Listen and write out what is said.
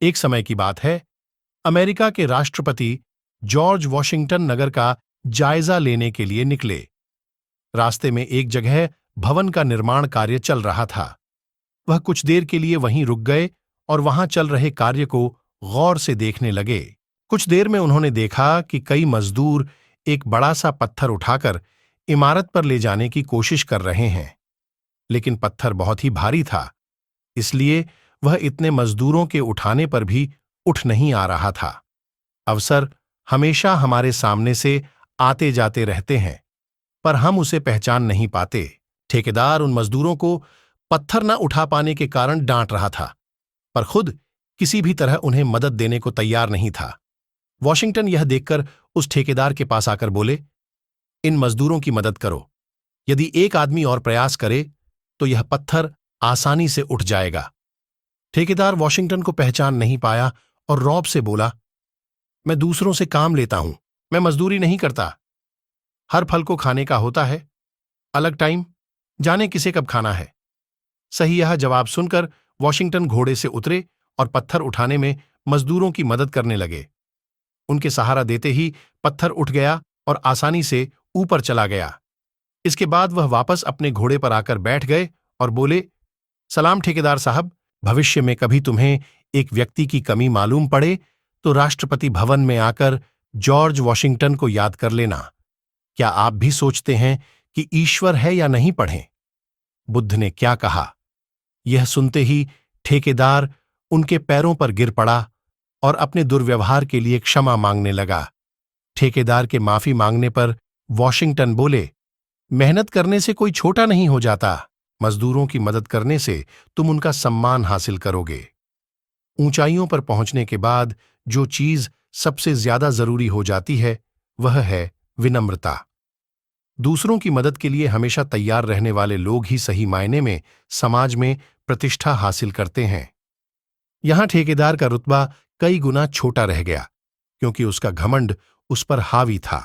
एक समय की बात है, अमेरिका के राष्ट्रपति जॉर्ज वॉशिंगटन नगर का जायजा लेने के लिए निकले। रास्ते में एक जगह भवन का निर्माण कार्य चल रहा था। वह कुछ देर के लिए वहीं रुक गए और वहां चल रहे कार्य को गौर से देखने लगे। कुछ देर में उन्होंने देखा कि कई मजदूर एक बड़ा सा पत्थर उठाकर इमारत पर ले जाने की कोशिश कर रहे हैं, लेकिन पत्थर बहुत ही भारी था, इसलिए वह इतने मजदूरों के उठाने पर भी उठ नहीं आ रहा था। अवसर हमेशा हमारे सामने से आते जाते रहते हैं, पर हम उसे पहचान नहीं पाते। ठेकेदार उन मजदूरों को पत्थर न उठा पाने के कारण डांट रहा था, पर खुद किसी भी तरह उन्हें मदद देने को तैयार नहीं था। वॉशिंगटन यह देखकर उस ठेकेदार के पास आकर बोले, इन मजदूरों की मदद करो। यदि एक आदमी और प्रयास करे तो यह पत्थर आसानी से उठ जाएगा। ठेकेदार वॉशिंगटन को पहचान नहीं पाया और रौब से बोला, मैं दूसरों से काम लेता हूं, मैं मजदूरी नहीं करता। हर फल को खाने का होता है, अलग टाइम, जाने किसे कब खाना है। सही यह जवाब सुनकर वॉशिंगटन घोड़े से उतरे और पत्थर उठाने में मजदूरों की मदद करने लगे। उनके सहारा देते ही पत्थर उठ गया और आसानी से ऊपर चला गया। इसके बाद वह वापस अपने घोड़े पर आकर बैठ गए और बोले, सलाम ठेकेदार साहब, भविष्य में कभी तुम्हें एक व्यक्ति की कमी मालूम पड़े तो राष्ट्रपति भवन में आकर जॉर्ज वॉशिंगटन को याद कर लेना। क्या आप भी सोचते हैं कि ईश्वर है या नहीं? पढ़ें बुद्ध ने क्या कहा। यह सुनते ही ठेकेदार उनके पैरों पर गिर पड़ा और अपने दुर्व्यवहार के लिए क्षमा मांगने लगा। ठेकेदार के माफी मांगने पर वॉशिंगटन बोले, मेहनत करने से कोई छोटा नहीं हो जाता। मजदूरों की मदद करने से तुम उनका सम्मान हासिल करोगे। ऊंचाइयों पर पहुंचने के बाद जो चीज सबसे ज्यादा जरूरी हो जाती है वह है विनम्रता। दूसरों की मदद के लिए हमेशा तैयार रहने वाले लोग ही सही मायने में समाज में प्रतिष्ठा हासिल करते हैं। यहां ठेकेदार का रुतबा कई गुना छोटा रह गया, क्योंकि उसका घमंड उस पर हावी था।